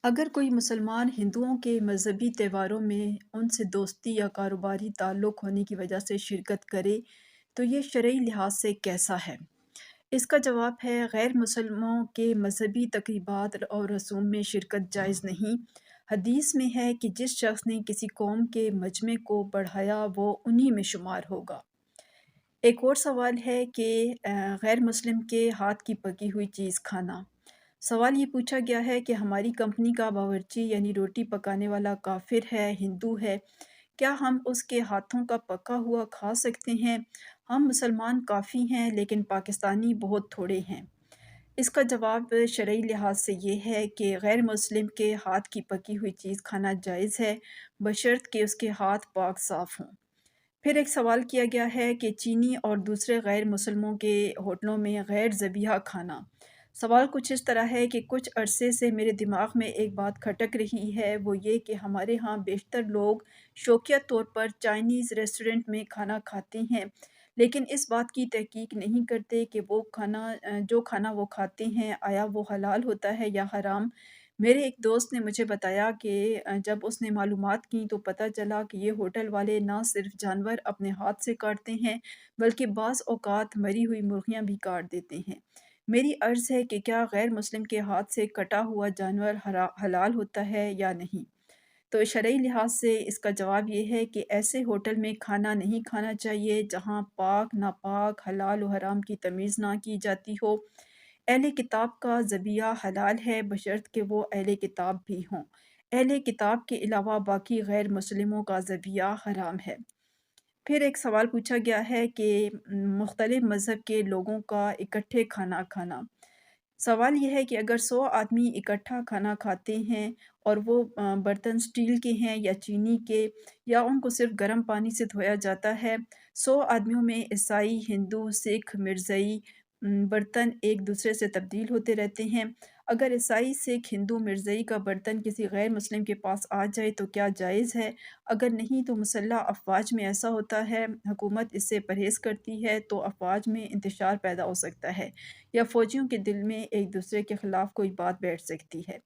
اگر کوئی مسلمان ہندوؤں کے مذہبی تہواروں میں ان سے دوستی یا کاروباری تعلق ہونے کی وجہ سے شرکت کرے تو یہ شرعی لحاظ سے کیسا ہے؟ اس کا جواب ہے غیر مسلموں کے مذہبی تقریبات اور رسوم میں شرکت جائز نہیں۔ حدیث میں ہے کہ جس شخص نے کسی قوم کے مجمع کو بڑھایا وہ انہی میں شمار ہوگا۔ ایک اور سوال ہے کہ غیر مسلم کے ہاتھ کی پکی ہوئی چیز کھانا۔ سوال یہ پوچھا گیا ہے کہ ہماری کمپنی کا باورچی یعنی روٹی پکانے والا کافر ہے، ہندو ہے، کیا ہم اس کے ہاتھوں کا پکا ہوا کھا سکتے ہیں؟ ہم مسلمان کافی ہیں لیکن پاکستانی بہت تھوڑے ہیں۔ اس کا جواب شرعی لحاظ سے یہ ہے کہ غیر مسلم کے ہاتھ کی پکی ہوئی چیز کھانا جائز ہے بشرط کہ اس کے ہاتھ پاک صاف ہوں۔ پھر ایک سوال کیا گیا ہے کہ چینی اور دوسرے غیر مسلموں کے ہوٹلوں میں غیر ذبیحہ کھانا۔ سوال کچھ اس طرح ہے کہ کچھ عرصے سے میرے دماغ میں ایک بات کھٹک رہی ہے، وہ یہ کہ ہمارے ہاں بیشتر لوگ شوقیہ طور پر چائنیز ریسٹورنٹ میں کھانا کھاتے ہیں، لیکن اس بات کی تحقیق نہیں کرتے کہ جو کھانا وہ کھاتے ہیں آیا وہ حلال ہوتا ہے یا حرام۔ میرے ایک دوست نے مجھے بتایا کہ جب اس نے معلومات کی تو پتہ چلا کہ یہ ہوٹل والے نہ صرف جانور اپنے ہاتھ سے کاٹتے ہیں بلکہ بعض اوقات مری ہوئی مرغیاں بھی کاٹ دیتے ہیں۔ میری عرض ہے کہ کیا غیر مسلم کے ہاتھ سے کٹا ہوا جانور حلال ہوتا ہے یا نہیں؟ تو شرعی لحاظ سے اس کا جواب یہ ہے کہ ایسے ہوٹل میں کھانا نہیں کھانا چاہیے جہاں پاک، ناپاک، حلال و حرام کی تمیز نہ کی جاتی ہو۔ اہل کتاب کا ذبیحہ حلال ہے بشرط کہ وہ اہل کتاب بھی ہوں۔ اہل کتاب کے علاوہ باقی غیر مسلموں کا ذبیحہ حرام ہے۔ پھر ایک سوال پوچھا گیا ہے کہ مختلف مذہب کے لوگوں کا اکٹھے کھانا کھانا۔ سوال یہ ہے کہ اگر 100 آدمی اکٹھا کھانا کھاتے ہیں اور وہ برتن سٹیل کے ہیں یا چینی کے یا ان کو صرف گرم پانی سے دھویا جاتا ہے، 100 آدمیوں میں عیسائی، ہندو، سکھ، مرزائی برتن ایک دوسرے سے تبدیل ہوتے رہتے ہیں۔ اگر عیسائی، سکھ، ہندو، مرزائی کا برتن کسی غیر مسلم کے پاس آ جائے تو کیا جائز ہے؟ اگر نہیں تو مسلح افواج میں ایسا ہوتا ہے، حکومت اس سے پرہیز کرتی ہے تو افواج میں انتشار پیدا ہو سکتا ہے یا فوجیوں کے دل میں ایک دوسرے کے خلاف کوئی بات بیٹھ سکتی ہے۔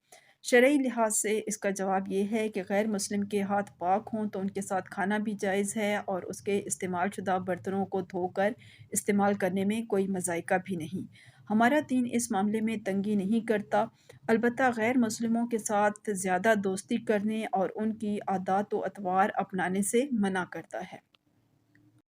شرعی لحاظ سے اس کا جواب یہ ہے کہ غیر مسلم کے ہاتھ پاک ہوں تو ان کے ساتھ کھانا بھی جائز ہے اور اس کے استعمال شدہ برتنوں کو دھو کر استعمال کرنے میں کوئی مضائقہ بھی نہیں۔ ہمارا دین اس معاملے میں تنگی نہیں کرتا، البتہ غیر مسلموں کے ساتھ زیادہ دوستی کرنے اور ان کی عادات و اطوار اپنانے سے منع کرتا ہے۔